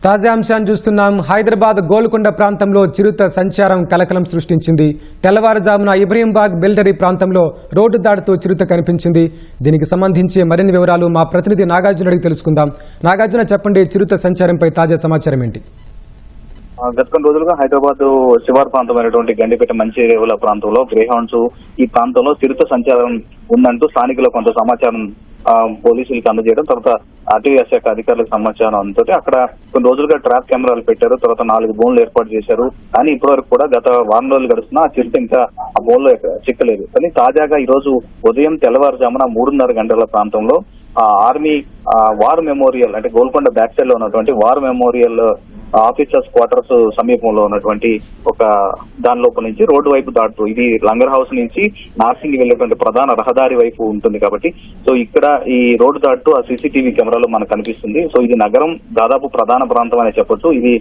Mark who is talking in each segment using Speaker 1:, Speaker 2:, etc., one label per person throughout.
Speaker 1: తాజా అంశాన్ని చూస్తున్నాం. హైదరాబాద్ గోల్కొండ ప్రాంతంలో చిరుత సంచారం కలకలం సృష్టించింది. తెల్లవారుజామున ఇబ్రహీంబాగ్ బిల్డరీ ప్రాంతంలో రోడ్డు దాడుతూ చిరుత కనిపించింది. దీనికి సంబంధించి మరిన్ని వివరాలు మా ప్రతినిధి నాగార్జున అడిగి తెలుసుకుందాం. నాగార్జున, చెప్పండి, చిరుత సంచారంపై తాజా సమాచారం ఏంటి?
Speaker 2: గత కొన్ని రోజులుగా హైదరాబాద్ శివారు ప్రాంతమైనటువంటి గండిపేట మంచిరేవుల ప్రాంతంలో గ్రేహౌండ్స్ ఈ ప్రాంతంలో చిరుత సంచారం ఉందంటూ స్థానికులు కొంత సమాచారం పోలీసులకు అందజేయడం, తర్వాత అటవీ శాఖ అధికారులకు సమాచారం అందుతో అక్కడ కొన్ని రోజులుగా ట్రాప్ కెమెరాలు పెట్టారు. తర్వాత 4 బోన్లు ఏర్పాటు చేశారు. కానీ ఇప్పటివరకు కూడా గత వారం రోజులు గడుస్తున్నా ఆ చిరుత ఇంకా ఆ బోన్లో చిక్కలేదు. కానీ తాజాగా ఈ రోజు ఉదయం తెల్లవారుజామున 3:30 గంటల ప్రాంతంలో ఆర్మీ వార్ మెమోరియల్ అంటే గోల్కొండ బ్యాక్ సైడ్ లో ఉన్నటువంటి వార్ మెమోరియల్ ఆఫీసర్స్ క్వార్టర్స్ సమీపంలో ఉన్నటువంటి ఒక దాని లోపల నుంచి రోడ్డు వైపు దాటుతూ, ఇది లంగర్ హౌస్ నుంచి నార్సింగ్ వెళ్లేటువంటి ప్రధాన రహదారి వైపు ఉంటుంది కాబట్టి సో ఇక్కడ ఈ రోడ్డు దాటుతూ ఆ సీసీటీవీ కెమెరాలో మనకు కనిపిస్తుంది. సో ఇది నగరం దాదాపు ప్రధాన ప్రాంతం అనే చెప్పొచ్చు. ఇది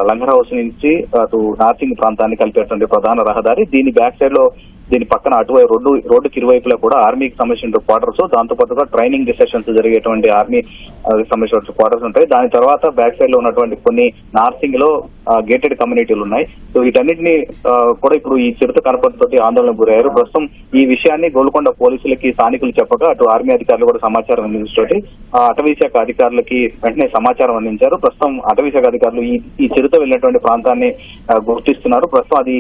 Speaker 2: లంగర్ హౌస్ నుంచి అటు నార్సింగ్ ప్రాంతాన్ని కలిపేటువంటి ప్రధాన రహదారి. దీని బ్యాక్ సైడ్ లో దీని పక్కన అటువైపు రోడ్డుకి ఇరువైపులా కూడా ఆర్మీకి సంబంధించిన క్వార్టర్స్, దాంతో పాటుగా ట్రైనింగ్ సెషన్స్ జరిగేటువంటి ఆర్మీ సంబంధించిన క్వార్టర్స్ ఉంటాయి. దాని తర్వాత బ్యాక్ సైడ్ లో ఉన్నటువంటి కొన్ని నార్సింగ్ లో గేటెడ్ కమ్యూనిటీలు ఉన్నాయి. సో వీటన్నిటిని కూడా ఇప్పుడు ఈ చిరుత కనపడతోటి ఆందోళనకు గురయ్యారు. ప్రస్తుతం ఈ విషయాన్ని గోల్కొండ పోలీసులకి స్థానికులు చెప్పగా అటు ఆర్మీ అధికారులు కూడా సమాచారం అందించే అటవీ శాఖ అధికారులకి వెంటనే సమాచారం అందించారు. ప్రస్తుతం అటవీ శాఖ అధికారులు ఈ చిరుత వెళ్ళినటువంటి ప్రాంతాన్ని గుర్తిస్తున్నారు. ప్రస్తుతం అది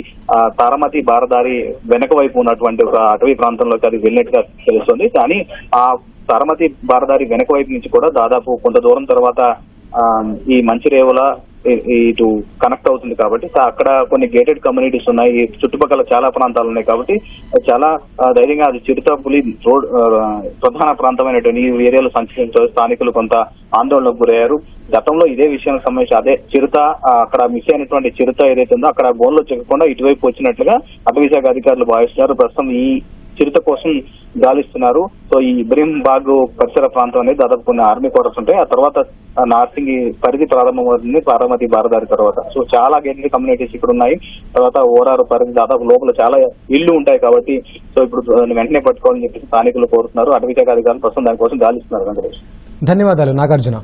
Speaker 2: తారమతి బారదారి వెనక వైపు ఉన్నటువంటి ఒక అటవీ ప్రాంతంలోకి అది వెళ్ళినట్టుగా తెలుస్తుంది. కానీ ఆ తారమతి బారదారి వెనక వైపు నుంచి కూడా దాదాపు కొంత దూరం తర్వాత ఈ మంచిరేవుల ఇటు కనెక్ట్ అవుతుంది కాబట్టి అక్కడ కొన్ని గేటెడ్ కమ్యూనిటీస్ ఉన్నాయి, చుట్టుపక్కల చాలా ప్రాంతాలు ఉన్నాయి కాబట్టి చాలా ధైర్యంగా అది చిరుత పులి రోడ్ ప్రధాన ప్రాంతమైనటువంటి ఈ ఏరియాలో సంచరించే స్థానికులు కొంత ఆందోళనకు గురయ్యారు. గతంలో ఇదే విషయానికి సంబంధించి అదే చిరుత అక్కడ మిస్ అయినటువంటి చిరుత ఏదైతే ఉందో అక్కడ బోన్లో చిక్కకుండా ఇటువైపు వచ్చినట్లుగా అటవీ శాఖ అధికారులు భావిస్తున్నారు. ప్రస్తుతం ఈ చిరుత కోసం గాలిస్తున్నారు. సో ఈ ఇబ్రహీంబాగ్ పరిసర ప్రాంతం అనేది దాదాపు కొన్ని ఆర్మీ క్వార్టర్స్ ఉంటాయి. ఆ తర్వాత నార్సింగ్ పరిధి ప్రారంభమవుతుంది తారామతి బారదారి తర్వాత. సో చాలా గేటెడ్ కమ్యూనిటీస్ ఇక్కడ ఉన్నాయి. తర్వాత ఓరారు పరిధి దాదాపు లోపల చాలా ఇళ్లు ఉంటాయి కాబట్టి సో ఇప్పుడు వెంటనే పట్టుకోవాలని చెప్పి స్థానికులు కోరుతున్నారు. అటవీ శాఖ అధికారులు ప్రస్తుతం దానికోసం గాలిస్తున్నారు.
Speaker 1: ధన్యవాదాలు నాగార్జున.